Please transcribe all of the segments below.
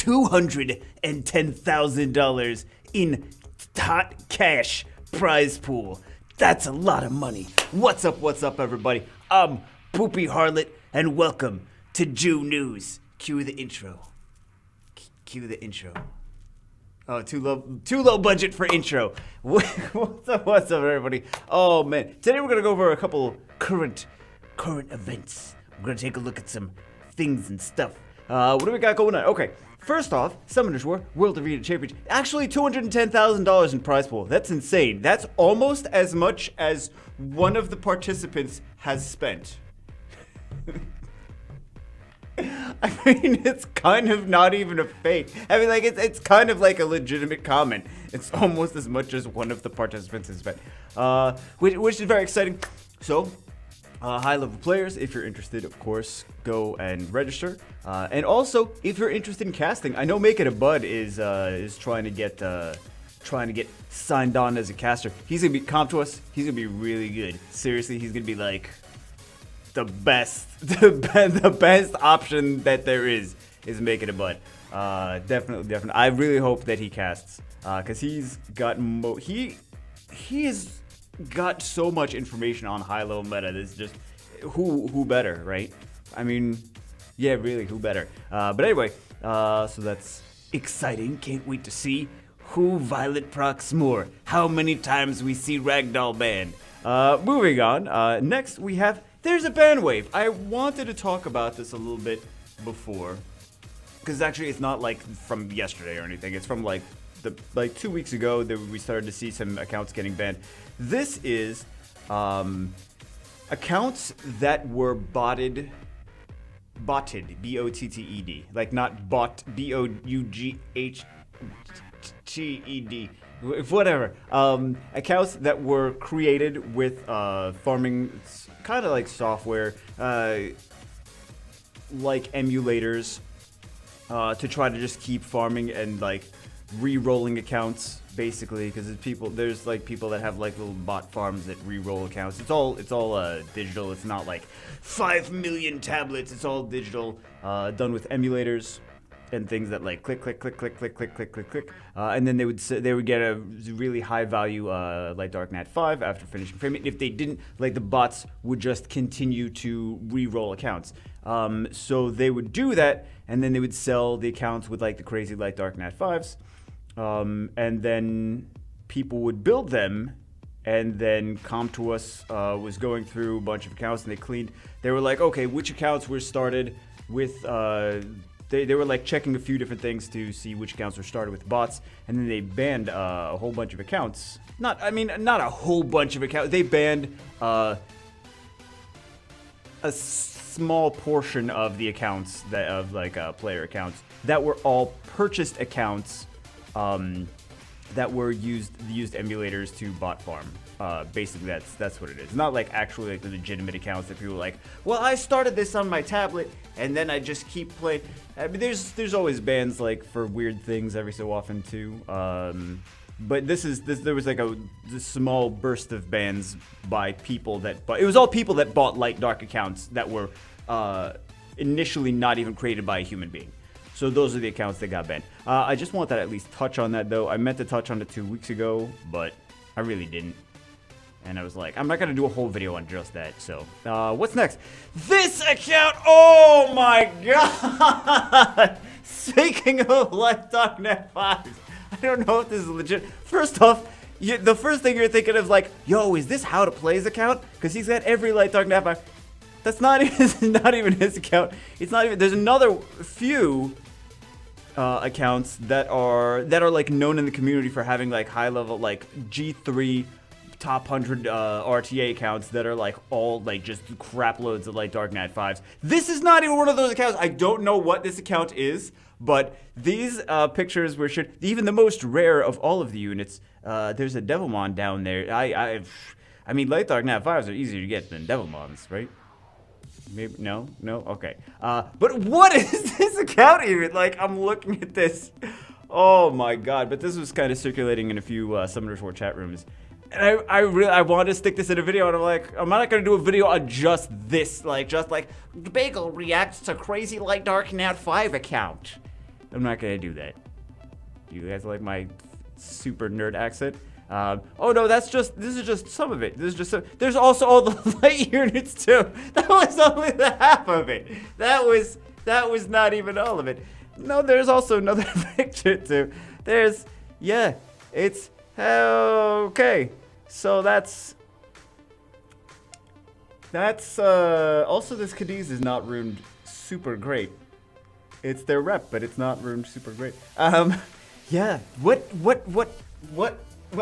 $210,000 in hot cash prize pool. That's a lot of money. What's up, everybody? I'm Poopy Harlot, and welcome to Jew News. Cue the intro. Cue the intro. Oh, too low budget for intro. What's up, everybody? Oh man, today we're gonna go over a couple current events. We're gonna take a look at some things and stuff. What do we got going on? Okay, first off, Summoners War World Arena Championship. Actually, $210,000 in prize pool. That's insane. That's almost as much as one of the participants has spent. I mean, it's kind of not even a fake. I mean, like, it's kind of like a legitimate comment. It's almost as much as one of the participants has spent, which is very exciting. So, high-level players, if you're interested, of course, go and register. And also, if you're interested in casting, I know Make It a Bud is trying to get signed on as a caster. He's gonna come to us. He's gonna be really good. Seriously, he's gonna be like the best option that there is Make It a Bud. Definitely. I really hope that he casts, because he's got got so much information on high-level meta. There's just who better, right? I mean, yeah, really, who better? But anyway, so that's exciting. Can't wait to see who Violet procs more. How many times we see Ragdoll banned. Moving on. Next we have. There's a ban wave. I wanted to talk about this a little bit before, because actually it's not like from yesterday or anything. It's from like 2 weeks ago that we started to see some accounts getting banned. This is accounts that were botted, B-O-T-T-E-D, like not bot, B-O-U-G-H-T-E-D. Whatever. Accounts that were created with farming, kind of like software, like emulators, to try to just keep farming and like re-rolling accounts, basically, because there's like people that have like little bot farms that re-roll accounts. It's all digital. It's not like 5 million tablets. It's all digital, done with emulators and things that like click, and then they would get a really high value Light Dark Nat 5 after finishing framing. If they didn't, like, the bots would just continue to re-roll accounts. So they would do that, and then they would sell the accounts with like the crazy Light Dark Nat 5s, and then people would build them. And then Com2uS was going through a bunch of accounts, and they were like, okay, which accounts were started with They were like checking a few different things to see which accounts were started with bots, and then they banned a whole bunch of accounts. Not a whole bunch of accounts. They banned a small portion of the accounts player accounts that were all purchased accounts that were used emulators to bot farm. Basically, that's what it is. Not like actually like the legitimate accounts that people are like, well, I started this on my tablet and then I just keep playing. I mean, there's always bans like for weird things every so often too. But there was like this small burst of bans by people it was all people that bought Light Dark accounts that were initially not even created by a human being. So those are the accounts that got banned. I just want to at least touch on that though. I meant to touch on it 2 weeks ago, but I really didn't. And I was like, I'm not going to do a whole video on just that. So, what's next? This account! Oh my god! Speaking of Light Dark Nat 5s, I don't know if this is legit. First off, the first thing you're thinking of is like, yo, is this How to Play's account? Because he's got every Light Dark Nat 5. That's not even his account. There's another few accounts that are like known in the community for having like high level like G3 top 100 RTA accounts that are like all like just crap loads of Light Dark Nat 5s. This is not even one of those accounts. I don't know what this account is, but these pictures were even the most rare of all of the units. There's a Devilmon down there. I mean, Light Dark Nat 5s are easier to get than Devilmons, right? Maybe no, okay. But what is this account even? Like, I'm looking at this. Oh my god! But this was kind of circulating in a few Summoners War chat rooms. And I wanted to stick this in a video, and I'm like, I'm not gonna do a video on just this, like, just like Bagel reacts to crazy Light Dark Nat 5 account. I'm not gonna do that. You guys like my super nerd accent? Oh no, this is just some of it. This is just there's also all the light units too. That was only the half of it. That was not even all of it. No, there's also another picture too. It's okay. So that's also this Cadiz is not ruined super great. It's their rep, but it's not ruined super great. Yeah. What?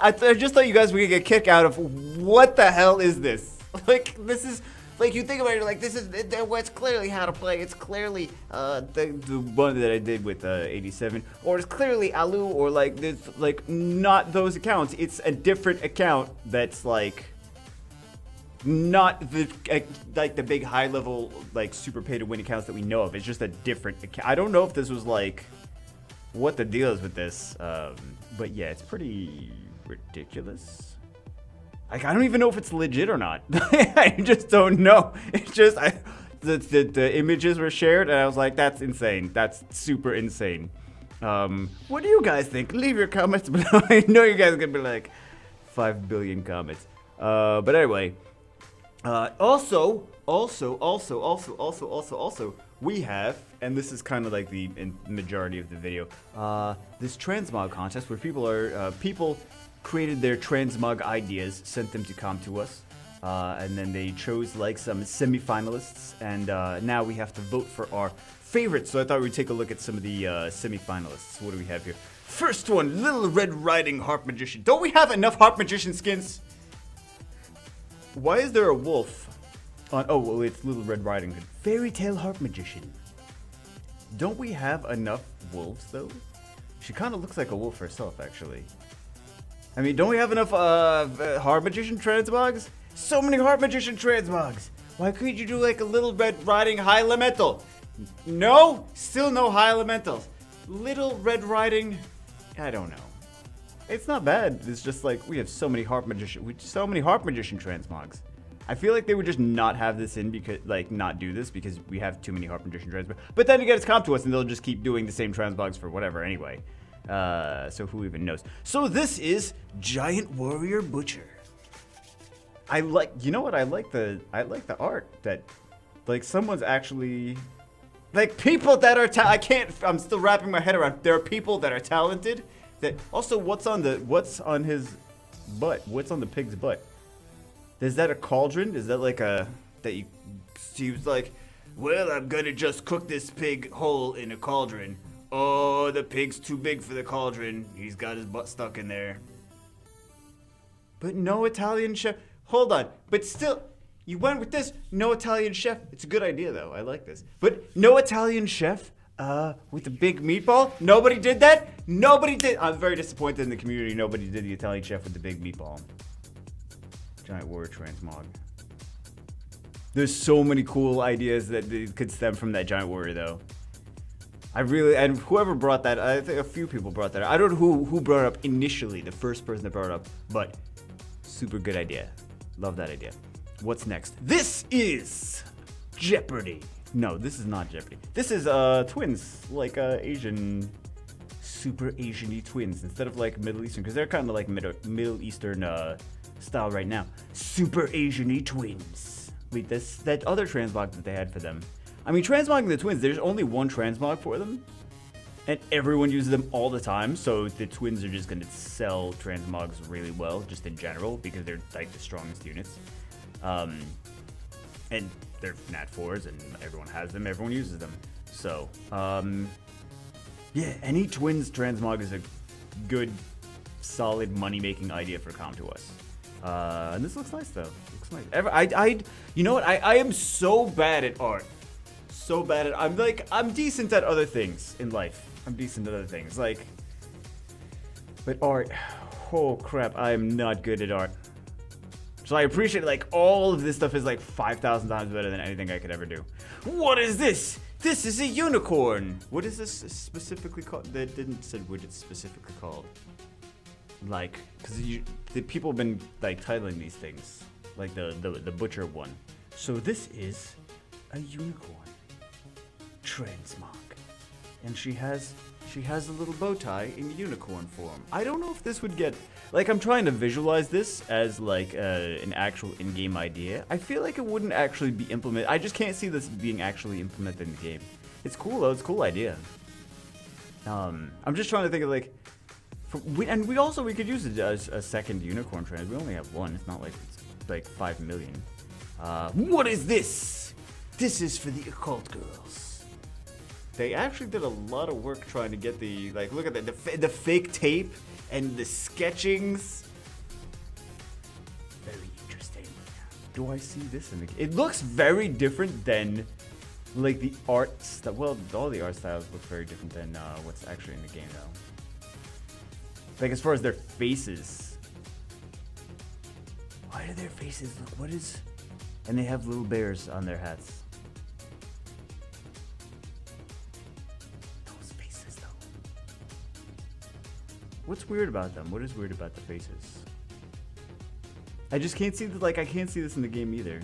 I just thought you guys would get a kick out of what the hell is this? Like, this is, like, you think about it, you're like, this is, it's clearly how to play. It's clearly the one that I did with 87. Or it's clearly Alu, or like, this, like, not those accounts. It's a different account that's like, not the, like, the big high level, like, super pay to win accounts that we know of. It's just a different account. I don't know if this was like, what the deal is with this. But yeah, it's pretty ridiculous. Like, I don't even know if it's legit or not. I just don't know. It's just the images were shared, and I was like, that's insane. That's super insane. What do you guys think? Leave your comments below. I know you guys are gonna be like 5 billion comments. But anyway, also, we have, and this is kind of like the majority of the video, this Transmog contest where people created their Transmog ideas, sent them to come to us, and then they chose like some semifinalists, and now we have to vote for our favorites. So I thought we'd take a look at some of the semifinalists. What do we have here? First one, Little Red Riding Harp Magician. Don't we have enough Harp Magician skins? Why is there a wolf on? Oh, well, it's Little Red Riding Hood. Fairy Tale Harp Magician. Don't we have enough wolves though? She kind of looks like a wolf herself, actually. I mean, don't we have enough Harp Magician Transmogs? So many Harp Magician Transmogs. Why couldn't you do like a Little Red Riding High Elemental? No, still no High Elementals. Little Red Riding, I don't know. It's not bad. It's just like we have so many Harp Magician Transmogs. I feel like they would just not have this in because, like, not do this because we have too many Harp Magician Transmogs. But then again, it's come to us and they'll just keep doing the same Transmogs for whatever anyway. So who even knows? So this is Giant Warrior Butcher. I like, you know what? I like the art that, like, someone's actually, like, people that are I'm still wrapping my head around. There are people that are talented. That also, what's on his butt? What's on the pig's butt? Is that a cauldron? Is that like he was like, well, I'm gonna just cook this pig whole in a cauldron. Oh, the pig's too big for the cauldron. He's got his butt stuck in there. But no Italian chef. Hold on. But still, you went with this. No Italian chef. It's a good idea, though. I like this. But no Italian chef with the big meatball? Nobody did that? Nobody did. I'm very disappointed in the community. Nobody did the Italian chef with the big meatball. Giant Warrior Transmog. There's so many cool ideas that could stem from that Giant Warrior, though. And whoever brought that, I think a few people brought that. I don't know who brought it up initially, the first person that brought it up, but super good idea. Love that idea. What's next? This is Jeopardy. No, this is not Jeopardy. This is twins, like Asian, super Asian-y twins, instead of like Middle Eastern, because they're kind of like Middle Eastern style right now. Super Asian-y twins. Wait, that other transmog that they had for them. I mean, transmogging the twins, there's only one transmog for them, and everyone uses them all the time, so the twins are just going to sell transmogs really well, just in general, because they're like the strongest units. And they're Nat 4s, and everyone has them, everyone uses them. So, yeah, any twins transmog is a good, solid money-making idea for Come to Us. And this looks nice, though. Looks nice. You know what? I am so bad at art. So bad at, I'm decent at other things in life. I'm decent at other things, like, but art, oh crap, I am not good at art. So I appreciate, like, all of this stuff is like 5,000 times better than anything I could ever do. What is this? This is a unicorn. What is this specifically called? They didn't say what it's specifically called. Like, because the people have been like titling these things, like the butcher one. So this is a unicorn. Transmog. And she has she has a little bow tie in unicorn form. I don't know if this would get... Like, I'm trying to visualize this as, like, an actual in-game idea. I feel like it wouldn't actually be implemented. I just can't see this being actually implemented in the game. It's cool, though. It's a cool idea. I'm just trying to think of, like... we could use a second unicorn trans. We only have one. It's not like it's like 5 million. What is this? This is for the Occult Girls. They actually did a lot of work trying to get the, like, look at that, the fake tape and the sketchings. Very interesting. Do I see this in the game? It looks very different than, like, the arts that, well, all the art styles look very different than what's actually in the game, though. Like, as far as their faces. Why do their faces look, what is, and they have little bears on their hats. What's weird about them? What is weird about the faces? I just can't see like I can't see this in the game either.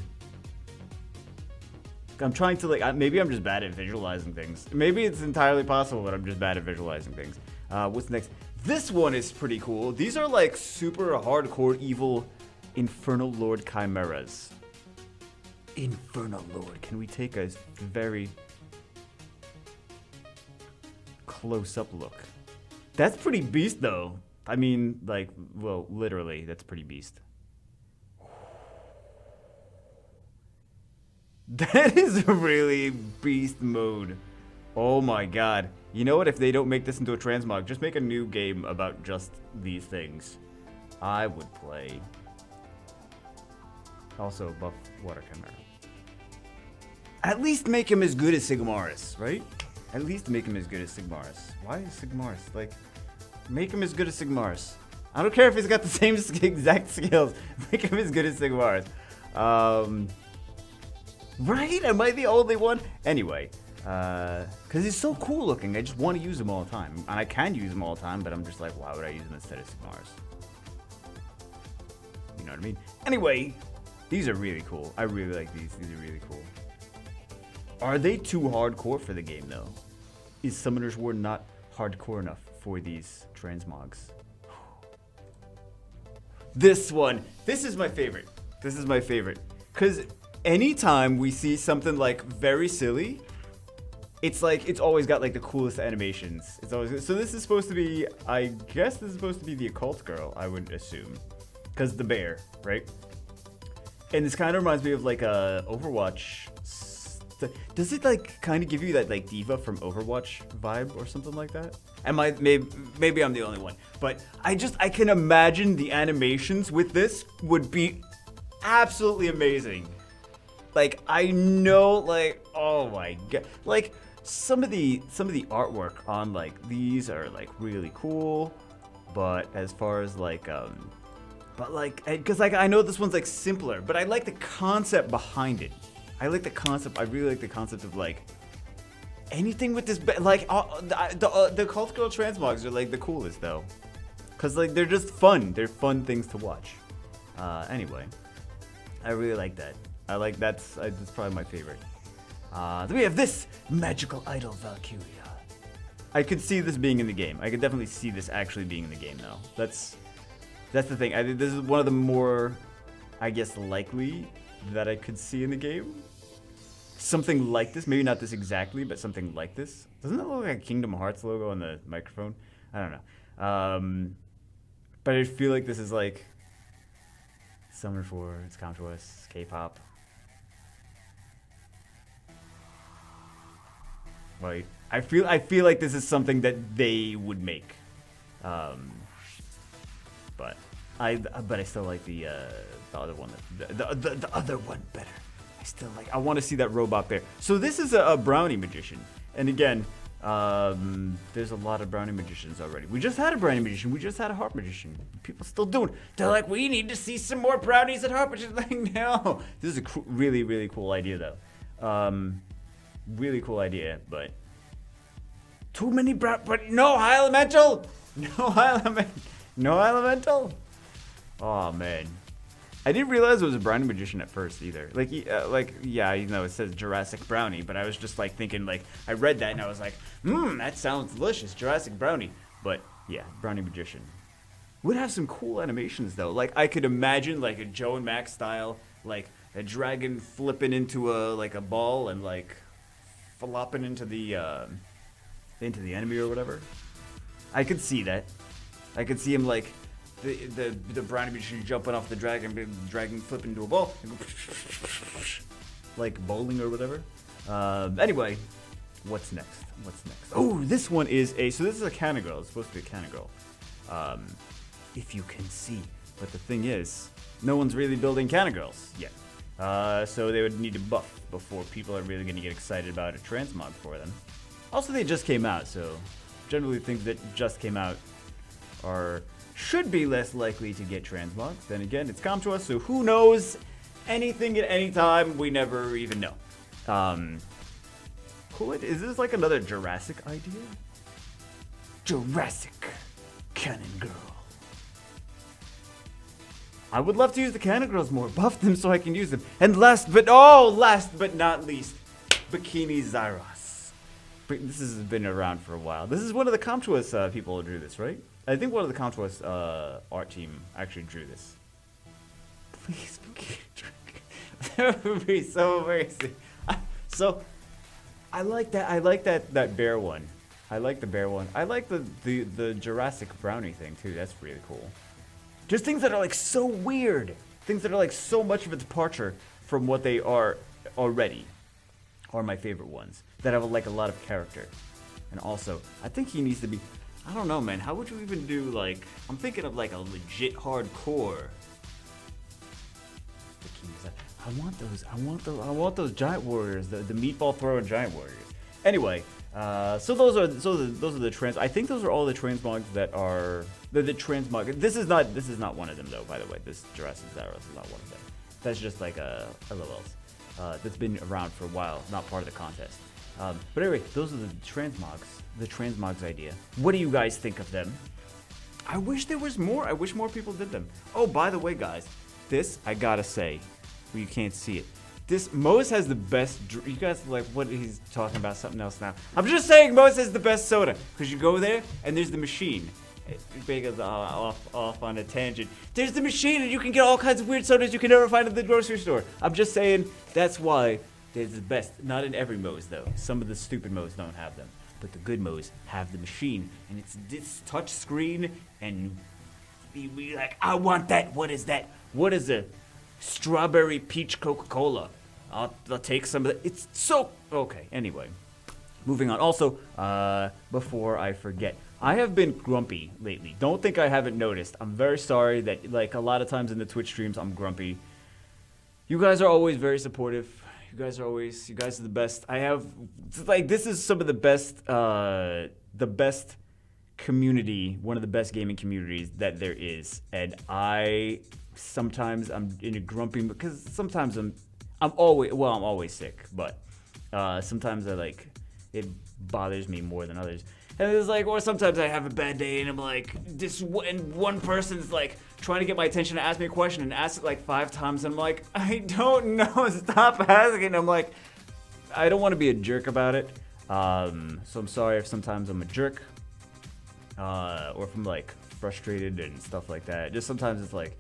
I'm trying to like maybe I'm just bad at visualizing things. Maybe it's entirely possible that I'm just bad at visualizing things. What's next? This one is pretty cool. These are like super hardcore evil Infernal Lord chimeras. Infernal Lord. Can we take a very close-up look? That's pretty beast, though. I mean, like, well, literally, that's pretty beast. That is a really beast mode. Oh my god. You know what? If they don't make this into a transmog, just make a new game about just these things. I would play. Also, buff water chimera. At least make him as good as Sigmaris, right? At least make him as good as Sigmaris. Why is Sigmaris? Like, make him as good as Sigmaris. I don't care if he's got the same exact skills. Make him as good as Sigmaris. Right? Am I the only one? Anyway, because he's so cool looking. I just want to use him all the time. And I can use him all the time, but I'm just like, why would I use him instead of Sigmaris? You know what I mean? Anyway, these are really cool. I really like these. These are really cool. Are they too hardcore for the game, though? Is Summoner's War not hardcore enough for these transmogs? This one. This is my favorite. This is my favorite. Because anytime we see something, like, very silly, it's like, it's always got, like, the coolest animations. It's always, so this is supposed to be, I guess this is supposed to be the Occult Girl, I would assume. Because the bear, right? And this kind of reminds me of, like, a Overwatch. Does it like kind of give you that like diva from Overwatch vibe or something like that? Maybe I'm the only one, but I can imagine the animations with this would be absolutely amazing. Like I know, like oh my god, like some of the artwork on like these are like really cool, but as far as like but like because like I know this one's like simpler, but I like the concept behind it. I like the concept. I really like the concept of like anything with this. Like the Occult Girl transmogs are like the coolest though, cause like they're just fun. They're fun things to watch. Anyway, I really like that. I like that's probably my favorite. Then we have this magical idol Valkyria. I could see this being in the game. I could definitely see this actually being in the game though. That's the thing. I think this is one of the more, I guess, likely that I could see in the game. Something like this, maybe not this exactly, but something like this. Doesn't that look like a Kingdom Hearts logo on the microphone? I don't know. But I feel like this is like Summer 4, it's come to us, K-pop. Like I feel like this is something that they would make. But I still like the other one, the other one better. I want to see that robot bear. So this is a Brownie Magician. And again, there's a lot of Brownie Magicians already. We just had a Brownie Magician. We just had a Harp Magician. People still doing it. They're like, we need to see some more Brownies and Harp Magicians. Like, no. This is a really, really cool idea, though. Really cool idea, but too many but no high elemental. No high elemental. Oh, man. I didn't realize it was a Brownie Magician at first either. Yeah, you know, it says Jurassic Brownie, but I was just like thinking, like, I read that and I was like, that sounds delicious, Jurassic Brownie. But yeah, Brownie Magician. Would have some cool animations though. Like, I could imagine like a Joe and Max style, like a dragon flipping into a ball and like flopping into the enemy or whatever. I could see that. I could see him like the Brownie Magician jumping off the dragon flipping into a ball, like bowling or whatever. Anyway, what's next? Oh, this one is so this is a Canna Girl. It's supposed to be a Canna Girl. If you can see. But the thing is, no one's really building Canna Girls yet. So they would need to buff before people are really going to get excited about a transmog for them. Also, they just came out, so generally things that just came out should be less likely to get transmogs. Then again, it's come to us, so who knows anything at any time? We never even know. Cool. Is this like another Jurassic idea? Jurassic Cannon Girl. I would love to use the Cannon Girls more. Buff them so I can use them. And last but not least, Bikini Zyros. This has been around for a while. This is one of the Comtuous people who drew this, right? I think one of the Comtuous art team actually drew this. Please, that would be so amazing. So, I like that. I like that bear one. I like the bear one. I like the Jurassic Brownie thing too. That's really cool. Just things that are like so weird. Things that are like so much of a departure from what they are already are my favorite ones. That have like a lot of character. And also, I think he needs to be, I don't know, man. How would you even do like, I'm thinking of like a legit hardcore. I want those giant warriors, the meatball throwing giant warriors. Anyway, so those are the trans. I think those are all the transmogs that are the transmog. This is not one of them though. By the way, this Jurassic Zyros is not one of them. That's just like a LOLs. That's been around for a while, not part of the contest. But anyway, those are the transmogs. The transmogs idea. What do you guys think of them? I wish there was more. I wish more people did them. Oh, by the way, guys, this I gotta say. Well, you can't see it. This Moe's has the best. You guys are like, what? He's talking about something else now. I'm just saying, Moe's has the best soda because you go there and there's the machine. Vega's off on a tangent. There's the machine and you can get all kinds of weird sodas you can never find at the grocery store. I'm just saying that's why they're the best. Not in every Moe's though. Some of the stupid Moe's don't have them, but the good Moe's have the machine and it's this touch screen and be like, I want that. What is that? What is it? Strawberry peach Coca-Cola. I'll take some of that. It's so okay. Anyway, moving on. Also, before I forget, I have been grumpy lately. Don't think I haven't noticed. I'm very sorry that like a lot of times in the Twitch streams I'm grumpy. You guys are always very supportive. You guys are the best. I have like this is some of the best community, one of the best gaming communities that there is, and sometimes I'm in a grumpy because sometimes I'm always sick, but sometimes it bothers me more than others. And it's like, or sometimes I have a bad day and I'm like, and one person's like trying to get my attention to ask me a question and ask it like 5 times. And I'm like, I don't know, stop asking. And I'm like, I don't want to be a jerk about it. So I'm sorry if sometimes I'm a jerk, or if I'm like frustrated and stuff like that. Just sometimes it's like,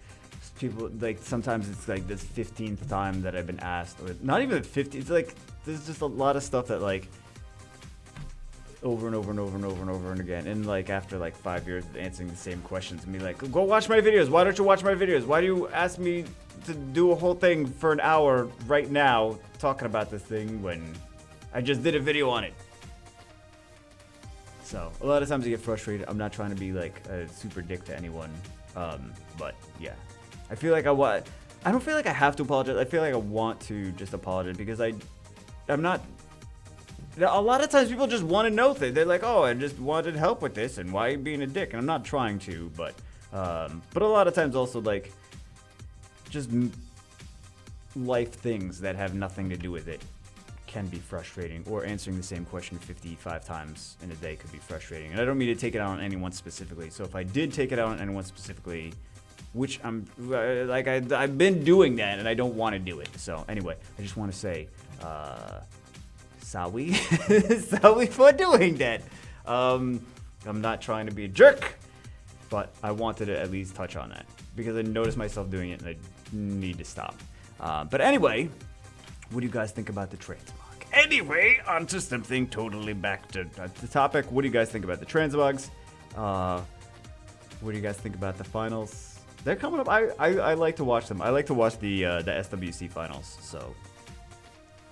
people like sometimes it's like this 15th time that I've been asked, or not even 50. It's like there's just a lot of stuff that like over and over and over and over and over and again. And like after like 5 years of answering the same questions, and be like, go watch my videos. Why don't you watch my videos? Why do you ask me to do a whole thing for an hour right now talking about this thing when I just did a video on it? So a lot of times I get frustrated. I'm not trying to be like a super dick to anyone, but yeah. I feel like I don't feel like I have to apologize. I feel like I want to just apologize because I'm not. A lot of times people just want to know things. They're like, oh, I just wanted help with this, and why are you being a dick? And I'm not trying to, but a lot of times also like just life things that have nothing to do with it can be frustrating, or answering the same question 55 times in a day could be frustrating. And I don't mean to take it out on anyone specifically. So if I did take it out on anyone specifically, which I'm like I've been doing that and I don't want to do it. So anyway, I just want to say, sorry, sorry for doing that. I'm not trying to be a jerk, but I wanted to at least touch on that because I noticed myself doing it and I need to stop. But anyway, what do you guys think about the Transmog? Anyway, on to something totally back to the topic. What do you guys think about the Transmogs? What do you guys think about the finals? They're coming up. I like to watch them. I like to watch the SWC finals. So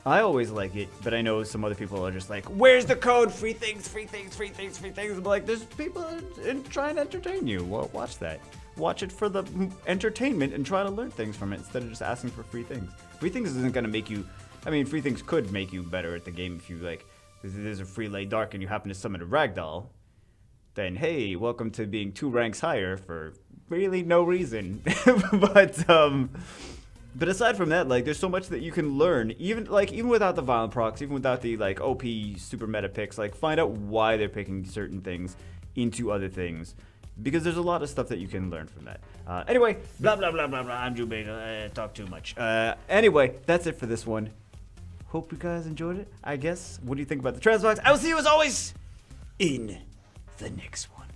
I always like it, but I know some other people are just like, "Where's the code? Free things, free things, free things, free things." I'm like, there's people trying to entertain you. Well, watch that. Watch it for the entertainment and try to learn things from it instead of just asking for free things. Free things isn't gonna make you. I mean, free things could make you better at the game if you like. If there's a free lay dark and you happen to summon a ragdoll, then hey, welcome to being 2 ranks higher for really no reason. But aside from that, like, there's so much that you can learn, even without the violent procs, even without the like OP super meta picks. Like, find out why they're picking certain things into other things, because there's a lot of stuff that you can learn from that. Anyway, blah blah blah blah blah. I'm Drew Bagel. Talk too much. Anyway, that's it for this one. Hope you guys enjoyed it. I guess. What do you think about the Transmogs? I will see you as always in the next one.